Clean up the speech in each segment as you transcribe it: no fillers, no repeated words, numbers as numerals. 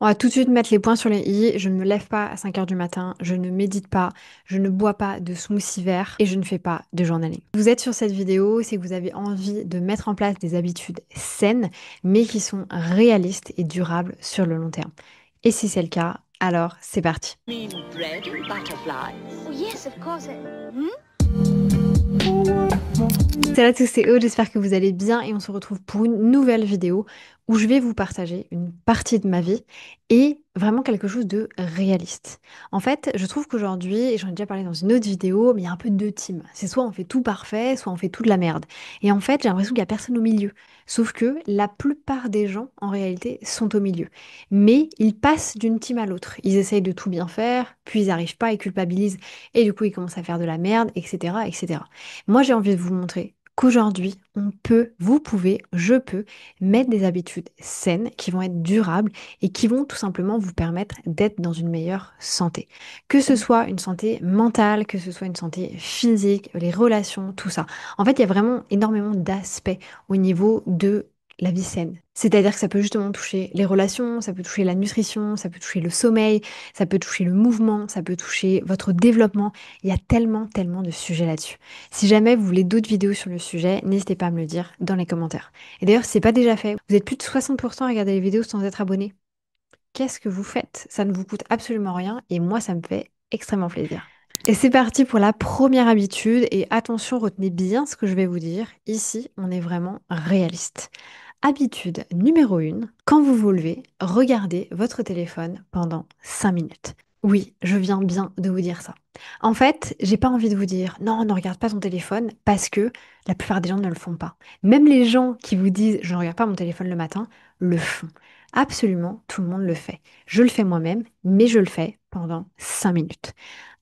On va tout de suite mettre les points sur les i. Je ne me lève pas à 5 heures du matin, je ne médite pas, je ne bois pas de smoothie vert et je ne fais pas de journaling. Vous êtes sur cette vidéo, c'est que vous avez envie de mettre en place des habitudes saines, mais qui sont réalistes et durables sur le long terme. Et si c'est le cas, alors c'est parti. Mean bread and butterflies. Oh, yes, of course. Hmm? Salut à tous, c'est Aude, j'espère que vous allez bien et on se retrouve pour une nouvelle vidéo où je vais vous partager une partie de ma vie et vraiment quelque chose de réaliste. En fait, je trouve qu'aujourd'hui, et j'en ai déjà parlé dans une autre vidéo, mais il y a un peu deux teams. C'est soit on fait tout parfait, soit on fait tout de la merde. Et en fait, j'ai l'impression qu'il n'y a personne au milieu. Sauf que la plupart des gens, en réalité, sont au milieu. Mais ils passent d'une team à l'autre. Ils essayent de tout bien faire, puis ils n'arrivent pas, ils culpabilisent, et du coup ils commencent à faire de la merde, etc., etc. Moi, j'ai envie de vous montrer qu'aujourd'hui, on peut, vous pouvez, je peux mettre des habitudes saines qui vont être durables et qui vont tout simplement vous permettre d'être dans une meilleure santé. Que ce soit une santé mentale, que ce soit une santé physique, les relations, tout ça. En fait, il y a vraiment énormément d'aspects au niveau de la vie saine. C'est-à-dire que ça peut justement toucher les relations, ça peut toucher la nutrition, ça peut toucher le sommeil, ça peut toucher le mouvement, ça peut toucher votre développement. Il y a tellement, tellement de sujets là-dessus. Si jamais vous voulez d'autres vidéos sur le sujet, n'hésitez pas à me le dire dans les commentaires. Et d'ailleurs, si c'est pas déjà fait, vous êtes plus de 60% à regarder les vidéos sans être abonné. Qu'est-ce que vous faites? Ça ne vous coûte absolument rien et moi, ça me fait extrêmement plaisir. Et c'est parti pour la première habitude et attention, retenez bien ce que je vais vous dire. Ici, on est vraiment réaliste. Habitude numéro 1, quand vous vous levez, regardez votre téléphone pendant 5 minutes. Oui, je viens bien de vous dire ça. En fait, j'ai pas envie de vous dire non, ne regarde pas ton téléphone parce que la plupart des gens ne le font pas. Même les gens qui vous disent je ne regarde pas mon téléphone le matin, le font. Absolument, tout le monde le fait. Je le fais moi-même, mais je le fais pendant 5 minutes.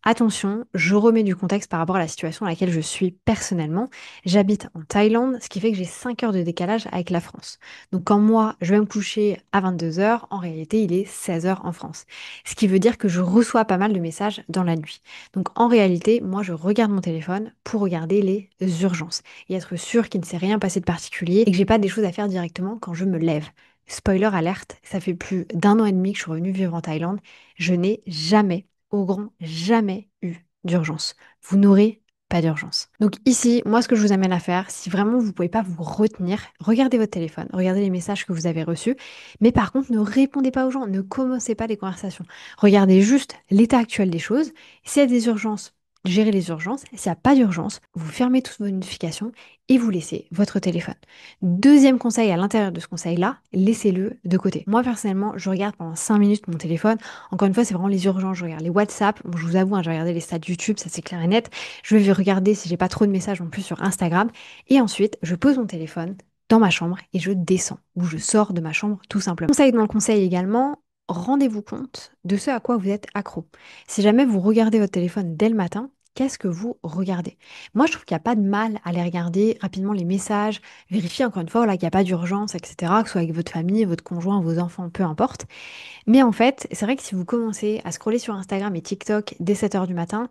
Attention, je remets du contexte par rapport à la situation à laquelle je suis personnellement. J'habite en Thaïlande, ce qui fait que j'ai 5 heures de décalage avec la France. Donc quand moi, je vais me coucher à 22 heures, en réalité, il est 16 heures en France. Ce qui veut dire que je reçois pas mal de messages dans la nuit. Donc en réalité, moi, je regarde mon téléphone pour regarder les urgences et être sûr qu'il ne s'est rien passé de particulier et que j'ai pas des choses à faire directement quand je me lève. Spoiler alerte, ça fait plus d'un an et demi que je suis revenue vivre en Thaïlande. Je n'ai jamais, au grand jamais eu d'urgence. Vous n'aurez pas d'urgence. Donc ici, moi, ce que je vous amène à faire, si vraiment vous ne pouvez pas vous retenir, regardez votre téléphone, regardez les messages que vous avez reçus, mais par contre, ne répondez pas aux gens, ne commencez pas les conversations. Regardez juste l'état actuel des choses. S'il y a des urgences, gérez les urgences. S'il n'y a pas d'urgence, vous fermez toutes vos notifications et vous laissez votre téléphone. Deuxième conseil à l'intérieur de ce conseil-là, laissez-le de côté. Moi, personnellement, je regarde pendant 5 minutes mon téléphone. Encore une fois, c'est vraiment les urgences. Je regarde les WhatsApp. Bon, je vous avoue, hein, je vais regarder les stats YouTube, ça c'est clair et net. Je vais regarder si j'ai pas trop de messages en plus sur Instagram. Et ensuite, je pose mon téléphone dans ma chambre et je descends ou je sors de ma chambre tout simplement. Conseil dans le conseil également, rendez-vous compte de ce à quoi vous êtes accro. Si jamais vous regardez votre téléphone dès le matin, qu'est-ce que vous regardez? Moi, je trouve qu'il n'y a pas de mal à aller regarder rapidement les messages, vérifier encore une fois voilà, qu'il n'y a pas d'urgence, etc., que ce soit avec votre famille, votre conjoint, vos enfants, peu importe. Mais en fait, c'est vrai que si vous commencez à scroller sur Instagram et TikTok dès 7 heures du matin,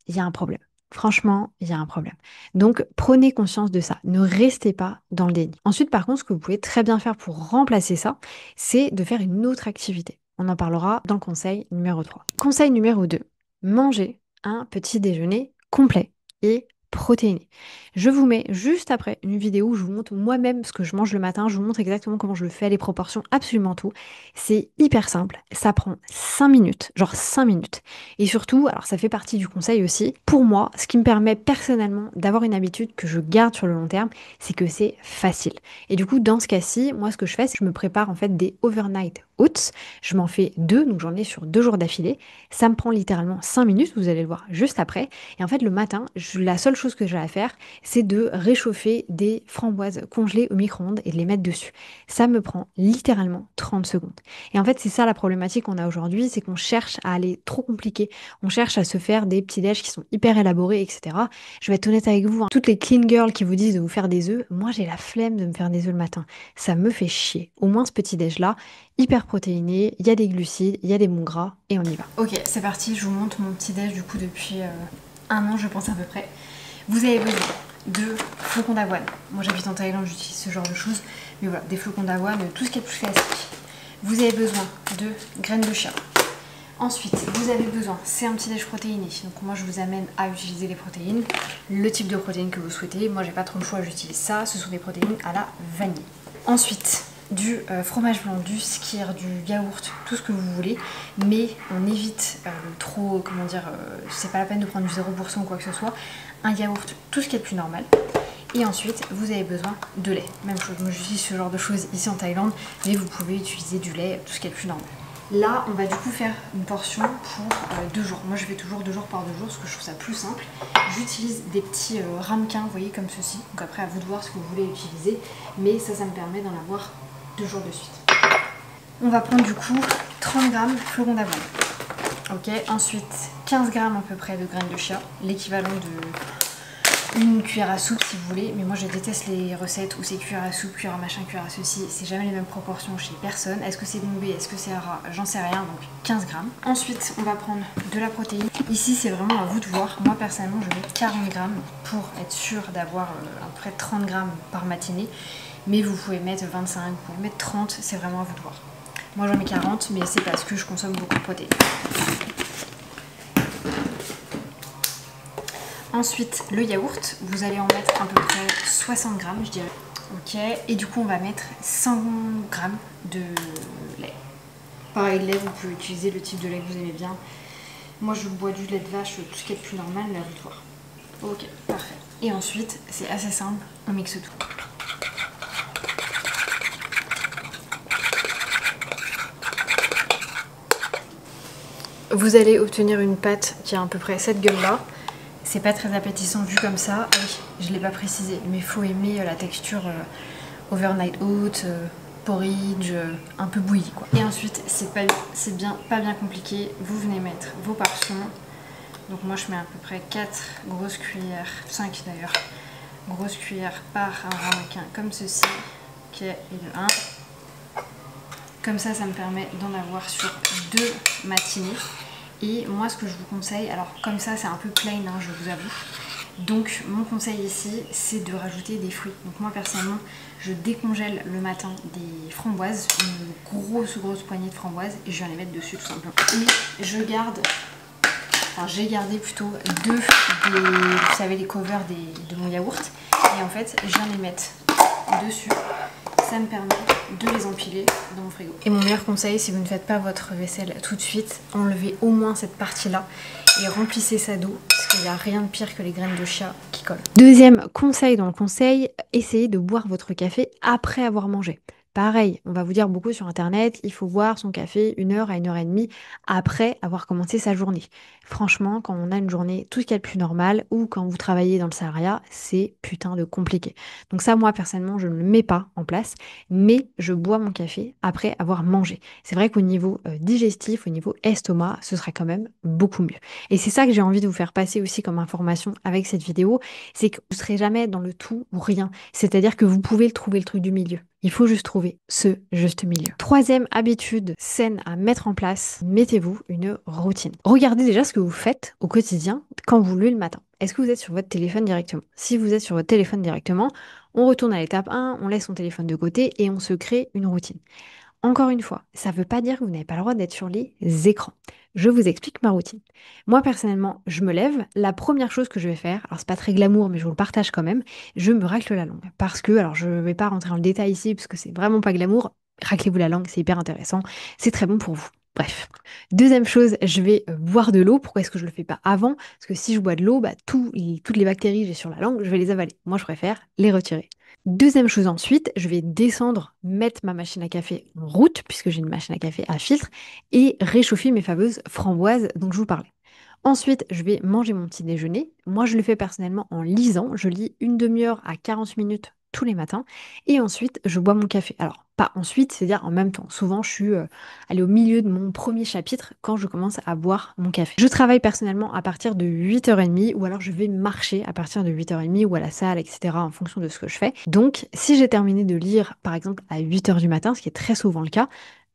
il y a un problème. Franchement, il y a un problème. Donc, prenez conscience de ça. Ne restez pas dans le déni. Ensuite, par contre, ce que vous pouvez très bien faire pour remplacer ça, c'est de faire une autre activité. On en parlera dans le conseil numéro 3. Conseil numéro 2, mangez un petit déjeuner complet et protéiné. Je vous mets juste après une vidéo où je vous montre moi-même ce que je mange le matin, je vous montre exactement comment je le fais, les proportions, absolument tout. C'est hyper simple, ça prend 5 minutes, genre 5 minutes. Et surtout, alors ça fait partie du conseil aussi, pour moi, ce qui me permet personnellement d'avoir une habitude que je garde sur le long terme, c'est que c'est facile. Et du coup, dans ce cas-ci, moi ce que je fais, c'est que je me prépare en fait des overnight oats. Je m'en fais deux, donc j'en ai sur 2 jours d'affilée. Ça me prend littéralement 5 minutes, vous allez le voir juste après. Et en fait, le matin, la seule chose que j'ai à faire, c'est de réchauffer des framboises congelées au micro-ondes et de les mettre dessus. Ça me prend littéralement 30 secondes. Et en fait, c'est ça la problématique qu'on a aujourd'hui, c'est qu'on cherche à aller trop compliqué. On cherche à se faire des petits déj qui sont hyper élaborés, etc. Je vais être honnête avec vous, hein, toutes les clean girls qui vous disent de vous faire des œufs, moi j'ai la flemme de me faire des œufs le matin. Ça me fait chier. Au moins ce petit déj là, hyper protéiné, il y a des glucides, il y a des bons gras et on y va. Ok, c'est parti, je vous montre mon petit déj du coup depuis un an je pense à peu près. Vous avez besoin de flocons d'avoine. Moi j'habite en Thaïlande, j'utilise ce genre de choses. Mais voilà, des flocons d'avoine, tout ce qui est plus classique. Vous avez besoin de graines de chia. Ensuite, vous avez besoin, c'est un petit déj protéiné. Donc moi je vous amène à utiliser les protéines, le type de protéines que vous souhaitez. Moi j'ai pas trop le choix, j'utilise ça. Ce sont des protéines à la vanille. Ensuite, du fromage blanc, du skyr, du yaourt, tout ce que vous voulez. Mais on évite le trop, comment dire, c'est pas la peine de prendre du 0% ou quoi que ce soit. Un yaourt, tout ce qui est le plus normal. Et ensuite, vous avez besoin de lait. Même chose, moi j'utilise ce genre de choses ici en Thaïlande, mais vous pouvez utiliser du lait, tout ce qui est le plus normal. Là, on va du coup faire une portion pour 2 jours. Moi, je fais toujours 2 jours par 2 jours parce que je trouve ça plus simple. J'utilise des petits ramequins, vous voyez, comme ceci. Donc après, à vous de voir ce que vous voulez utiliser. Mais ça me permet d'en avoir 2 jours de suite. On va prendre du coup 30 grammes flocons d'avoine. Ok, ensuite 15 grammes à peu près de graines de chia, l'équivalent de une cuillère à soupe si vous voulez, mais moi je déteste les recettes où c'est cuillère à soupe, cuillère à machin, cuillère à ceci, c'est jamais les mêmes proportions chez personne. Est-ce que c'est bombé, est-ce que c'est ras, j'en sais rien, donc 15 grammes. Ensuite on va prendre de la protéine. Ici c'est vraiment à vous de voir, moi personnellement je mets 40 grammes pour être sûr d'avoir à peu près 30 grammes par matinée, mais vous pouvez mettre 25, vous pouvez mettre 30, c'est vraiment à vous de voir. Moi j'en mets 40, mais c'est parce que je consomme beaucoup de protéines. Ensuite, le yaourt, vous allez en mettre à peu près 60 grammes, je dirais. Ok, et du coup, on va mettre 100 grammes de lait. Pareil, le lait, vous pouvez utiliser le type de lait que vous aimez bien. Moi, je bois du lait de vache, tout ce qui est le plus normal, mais à vous de voir. Ok, parfait. Et ensuite, c'est assez simple, on mixe tout. Vous allez obtenir une pâte qui a à peu près cette gueule-là. C'est pas très appétissant vu comme ça. Ah oui, je l'ai pas précisé, mais il faut aimer la texture overnight oat, porridge, un peu bouilli quoi. Et ensuite, c'est pas bien compliqué. Vous venez mettre vos parfums. Donc moi je mets à peu près 4 grosses cuillères, 5 d'ailleurs, grosses cuillères par un ramequin comme ceci, ok, et de 1. Comme ça me permet d'en avoir sur 2 matinées. Et moi ce que je vous conseille, alors comme ça c'est un peu plain hein, je vous avoue, donc mon conseil ici c'est de rajouter des fruits. Donc moi personnellement je décongèle le matin des framboises, une grosse poignée de framboises et je viens les mettre dessus tout simplement. Et je garde, enfin j'ai gardé plutôt 2 des, vous savez les covers de mon yaourt, et en fait je viens les mettre dessus. Ça me permet de les empiler dans mon frigo. Et mon meilleur conseil, si vous ne faites pas votre vaisselle tout de suite, enlevez au moins cette partie-là et remplissez ça d'eau, parce qu'il n'y a rien de pire que les graines de chia qui collent. Deuxième conseil dans le conseil, essayez de boire votre café après avoir mangé. Pareil, on va vous dire beaucoup sur internet, il faut boire son café 1 heure à 1 heure et demie après avoir commencé sa journée. Franchement, quand on a une journée tout ce qu'il y a de plus normal ou quand vous travaillez dans le salariat, c'est putain de compliqué. Donc ça, moi personnellement, je ne le mets pas en place, mais je bois mon café après avoir mangé. C'est vrai qu'au niveau digestif, au niveau estomac, ce serait quand même beaucoup mieux. Et c'est ça que j'ai envie de vous faire passer aussi comme information avec cette vidéo, c'est que vous ne serez jamais dans le tout ou rien. C'est-à-dire que vous pouvez trouver le truc du milieu. Il faut juste trouver ce juste milieu. Troisième habitude saine à mettre en place, mettez-vous une routine. Regardez déjà ce que vous faites au quotidien quand vous levez le matin. Est-ce que vous êtes sur votre téléphone directement? Si vous êtes sur votre téléphone directement, on retourne à l'étape 1, on laisse son téléphone de côté et on se crée une routine. Encore une fois, ça ne veut pas dire que vous n'avez pas le droit d'être sur les écrans. Je vous explique ma routine. Moi, personnellement, je me lève. La première chose que je vais faire, alors c'est pas très glamour, mais je vous le partage quand même, je me racle la langue. Parce que, alors je ne vais pas rentrer dans le détail ici, parce que c'est vraiment pas glamour. Raclez-vous la langue, c'est hyper intéressant. C'est très bon pour vous. Bref. Deuxième chose, je vais boire de l'eau. Pourquoi est-ce que je le fais pas avant? Parce que si je bois de l'eau, bah, toutes les bactéries que j'ai sur la langue, je vais les avaler. Moi, je préfère les retirer. Deuxième chose ensuite, je vais descendre, mettre ma machine à café en route, puisque j'ai une machine à café à filtre, et réchauffer mes fameuses framboises dont je vous parlais. Ensuite, je vais manger mon petit déjeuner. Moi, je le fais personnellement en lisant. Je lis une demi-heure à 40 minutes tous les matins. Et ensuite, je bois mon café. Alors, pas ensuite, c'est-à-dire en même temps. Souvent, je suis allée au milieu de mon premier chapitre quand je commence à boire mon café. Je travaille personnellement à partir de 8h30 ou alors je vais marcher à partir de 8h30 ou à la salle, etc. en fonction de ce que je fais. Donc, si j'ai terminé de lire, par exemple, à 8h du matin, ce qui est très souvent le cas,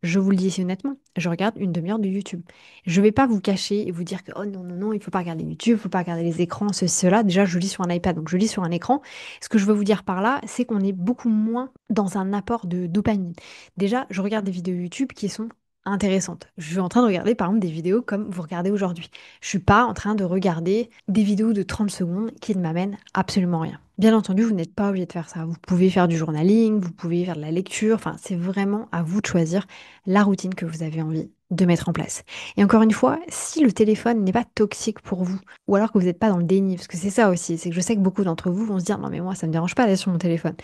Je vous le dis ici honnêtement, je regarde une demi-heure de YouTube. Je vais pas vous cacher et vous dire que oh non, non, non, il faut pas regarder YouTube, il faut pas regarder les écrans, ceci, cela. Déjà, je lis sur un iPad, donc je lis sur un écran. Ce que je veux vous dire par là, c'est qu'on est beaucoup moins dans un apport de dopamine. Déjà, je regarde des vidéos YouTube qui sont intéressantes. Je suis en train de regarder par exemple des vidéos comme vous regardez aujourd'hui. Je suis pas en train de regarder des vidéos de 30 secondes qui ne m'amènent absolument rien. Bien entendu, vous n'êtes pas obligé de faire ça. Vous pouvez faire du journaling, vous pouvez faire de la lecture, enfin, c'est vraiment à vous de choisir la routine que vous avez envie de mettre en place. Et encore une fois, si le téléphone n'est pas toxique pour vous, ou alors que vous n'êtes pas dans le déni, parce que c'est ça aussi, c'est que je sais que beaucoup d'entre vous vont se dire non mais moi ça me dérange pas d'être sur mon téléphone.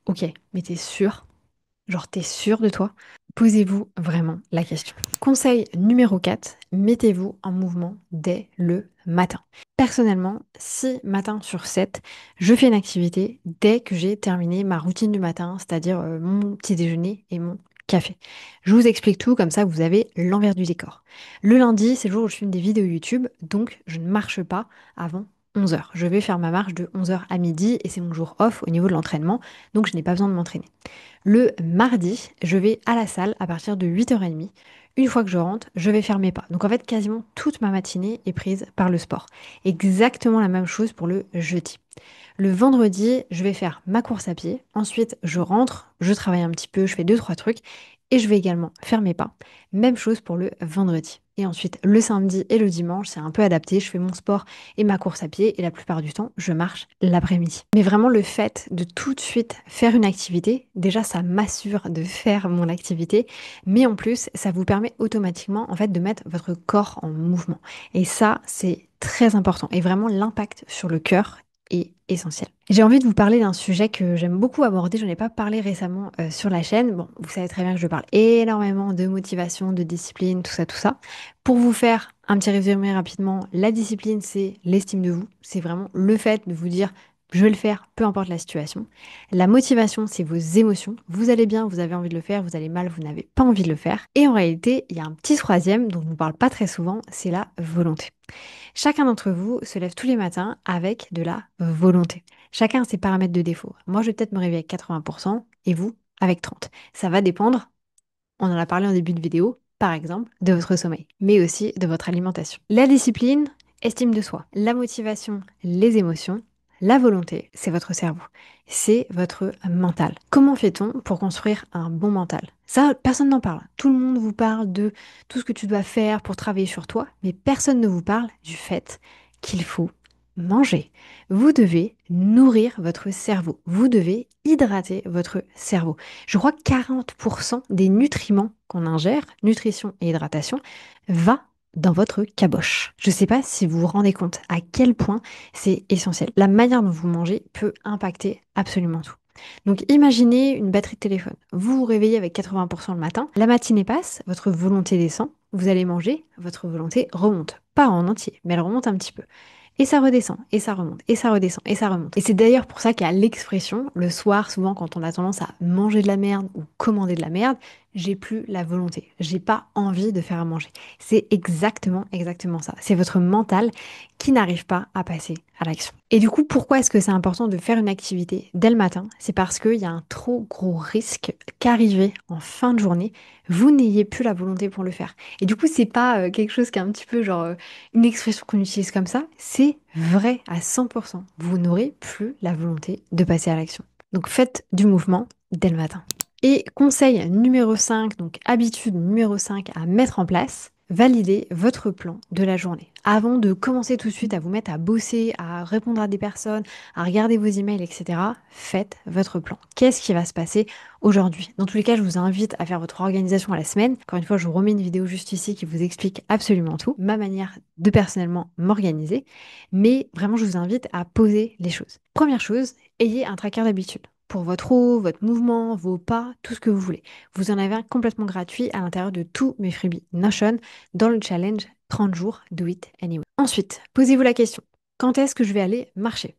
Ok, mais t'es sûr? Genre, t'es sûr de toi? Posez-vous vraiment la question. Conseil numéro 4, mettez-vous en mouvement dès le matin. Personnellement, 6 matins sur 7, je fais une activité dès que j'ai terminé ma routine du matin, c'est-à-dire mon petit déjeuner et mon café. Je vous explique tout, comme ça vous avez l'envers du décor. Le lundi, c'est le jour où je filme des vidéos YouTube, donc je ne marche pas avant 11 heures. Je vais faire ma marche de 11 heures à midi et c'est mon jour off au niveau de l'entraînement, donc je n'ai pas besoin de m'entraîner. Le mardi, je vais à la salle à partir de 8h30. Une fois que je rentre, je vais faire mes pas. Donc en fait, quasiment toute ma matinée est prise par le sport. Exactement la même chose pour le jeudi. Le vendredi, je vais faire ma course à pied. Ensuite, je rentre, je travaille un petit peu, je fais deux, trois trucs. Et je vais également faire mes pas. Même chose pour le vendredi. Et ensuite, le samedi et le dimanche, c'est un peu adapté. Je fais mon sport et ma course à pied. Et la plupart du temps, je marche l'après-midi. Mais vraiment, le fait de tout de suite faire une activité, déjà, ça m'assure de faire mon activité. Mais en plus, ça vous permet automatiquement, en fait, de mettre votre corps en mouvement. Et ça, c'est très important. Et vraiment, l'impact sur le cœur est essentiel. J'ai envie de vous parler d'un sujet que j'aime beaucoup aborder. Je n'en ai pas parlé récemment sur la chaîne. Bon, vous savez très bien que je parle énormément de motivation, de discipline, tout ça, tout ça. Pour vous faire un petit résumé rapidement, la discipline, c'est l'estime de vous. C'est vraiment le fait de vous dire je vais le faire, peu importe la situation. La motivation, c'est vos émotions. Vous allez bien, vous avez envie de le faire, vous allez mal, vous n'avez pas envie de le faire. Et en réalité, il y a un petit troisième dont on ne parle pas très souvent, c'est la volonté. Chacun d'entre vous se lève tous les matins avec de la volonté. Chacun a ses paramètres de défaut. Moi, je vais peut-être me réveiller avec 80% et vous avec 30%. Ça va dépendre, on en a parlé en début de vidéo, par exemple, de votre sommeil, mais aussi de votre alimentation. La discipline, estime de soi. La motivation, les émotions. La volonté, c'est votre cerveau. C'est votre mental. Comment fait-on pour construire un bon mental? Ça, personne n'en parle. Tout le monde vous parle de tout ce que tu dois faire pour travailler sur toi, mais personne ne vous parle du fait qu'il faut manger. Vous devez nourrir votre cerveau. Vous devez hydrater votre cerveau. Je crois que 40% des nutriments qu'on ingère, nutrition et hydratation, va dans votre caboche. Je ne sais pas si vous vous rendez compte à quel point c'est essentiel. La manière dont vous mangez peut impacter absolument tout. Donc imaginez une batterie de téléphone. Vous vous réveillez avec 80% le matin, la matinée passe, votre volonté descend, vous allez manger, votre volonté remonte. Pas en entier, mais elle remonte un petit peu. Et ça redescend, et ça remonte, et ça redescend, et ça remonte. Et c'est d'ailleurs pour ça qu'il y a l'expression, le soir, souvent quand on a tendance à manger de la merde ou commander de la merde, j'ai plus la volonté, j'ai pas envie de faire à manger. C'est exactement ça. C'est votre mental qui n'arrive pas à passer à l'action. Et du coup, pourquoi est-ce que c'est important de faire une activité dès le matin? C'est parce qu'il y a un trop gros risque qu'arrivé en fin de journée, vous n'ayez plus la volonté pour le faire. Et du coup, c'est pas quelque chose qui est un petit peu genre une expression qu'on utilise comme ça, c'est vrai à 100%. Vous n'aurez plus la volonté de passer à l'action. Donc faites du mouvement dès le matin. Et conseil numéro 5, donc habitude numéro 5 à mettre en place, validez votre plan de la journée. Avant de commencer tout de suite à vous mettre à bosser, à répondre à des personnes, à regarder vos emails, etc., faites votre plan. Qu'est-ce qui va se passer aujourd'hui? Dans tous les cas, je vous invite à faire votre organisation à la semaine. Encore une fois, je vous remets une vidéo juste ici qui vous explique absolument tout, ma manière de personnellement m'organiser. Mais vraiment, je vous invite à poser les choses. Première chose, ayez un tracker d'habitude pour votre eau, votre mouvement, vos pas, tout ce que vous voulez. Vous en avez un complètement gratuit à l'intérieur de tous mes freebies Notion dans le challenge 30 jours Do It Anyway. Ensuite, posez-vous la question, quand est-ce que je vais aller marcher?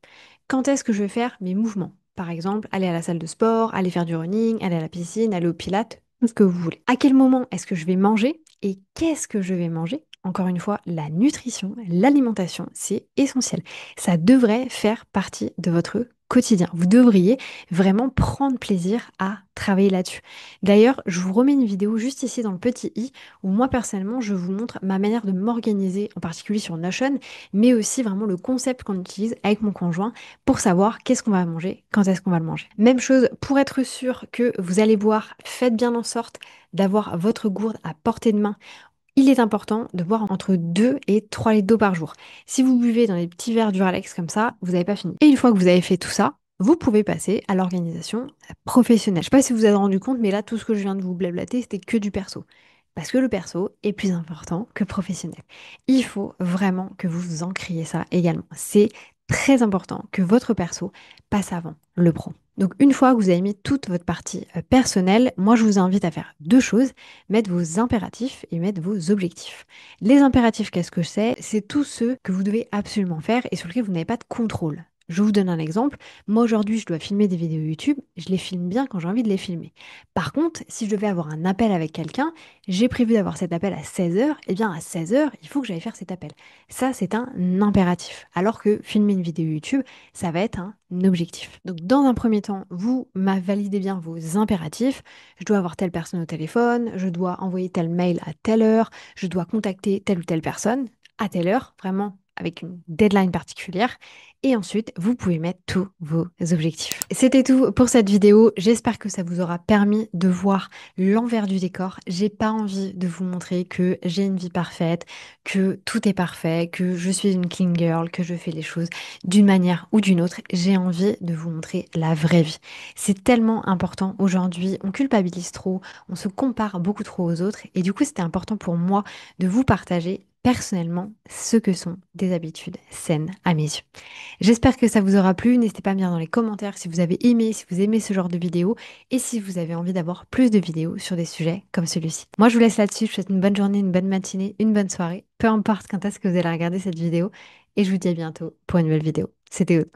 Quand est-ce que je vais faire mes mouvements? Par exemple, aller à la salle de sport, aller faire du running, aller à la piscine, aller au pilates, tout ce que vous voulez. À quel moment est-ce que je vais manger et qu'est-ce que je vais manger encore une fois, la nutrition, l'alimentation, c'est essentiel. Ça devrait faire partie de votre quotidien. Vous devriez vraiment prendre plaisir à travailler là-dessus. D'ailleurs, je vous remets une vidéo juste ici dans le petit i où moi personnellement, je vous montre ma manière de m'organiser, en particulier sur Notion, mais aussi vraiment le concept qu'on utilise avec mon conjoint pour savoir qu'est-ce qu'on va manger, quand est-ce qu'on va le manger. Même chose, pour être sûr que vous allez boire, faites bien en sorte d'avoir votre gourde à portée de main. Il est important de boire entre 2 et 3 litres d'eau par jour. Si vous buvez dans des petits verres Duralex comme ça, vous n'avez pas fini. Et une fois que vous avez fait tout ça, vous pouvez passer à l'organisation professionnelle. Je ne sais pas si vous vous avez rendu compte, mais là, tout ce que je viens de vous blablater, c'était que du perso. Parce que le perso est plus important que professionnel. Il faut vraiment que vous vous encriez ça également. C'est très important que votre perso passe avant le pro. Donc une fois que vous avez mis toute votre partie personnelle, moi je vous invite à faire deux choses, mettre vos impératifs et mettre vos objectifs. Les impératifs, qu'est-ce que c'est? C'est tous ceux que vous devez absolument faire et sur lesquels vous n'avez pas de contrôle. Je vous donne un exemple. Moi aujourd'hui, je dois filmer des vidéos YouTube. Je les filme bien quand j'ai envie de les filmer. Par contre, si je devais avoir un appel avec quelqu'un, j'ai prévu d'avoir cet appel à 16 heures. Eh bien, à 16 heures, il faut que j'aille faire cet appel. Ça, c'est un impératif. Alors que filmer une vidéo YouTube, ça va être un objectif. Donc, dans un premier temps, vous validez bien vos impératifs. Je dois avoir telle personne au téléphone, je dois envoyer tel mail à telle heure, je dois contacter telle ou telle personne à telle heure, vraiment avec une deadline particulière. Et ensuite, vous pouvez mettre tous vos objectifs. C'était tout pour cette vidéo. J'espère que ça vous aura permis de voir l'envers du décor. J'ai pas envie de vous montrer que j'ai une vie parfaite, que tout est parfait, que je suis une clean girl, que je fais les choses d'une manière ou d'une autre. J'ai envie de vous montrer la vraie vie. C'est tellement important aujourd'hui. On culpabilise trop, on se compare beaucoup trop aux autres. Et du coup, c'était important pour moi de vous partager personnellement ce que sont des habitudes saines à mes yeux. J'espère que ça vous aura plu. N'hésitez pas à me dire dans les commentaires si vous avez aimé, si vous aimez ce genre de vidéo et si vous avez envie d'avoir plus de vidéos sur des sujets comme celui-ci. Moi, je vous laisse là-dessus. Je vous souhaite une bonne journée, une bonne matinée, une bonne soirée, peu importe quand est-ce que vous allez regarder cette vidéo. Et je vous dis à bientôt pour une nouvelle vidéo. C'était Aude.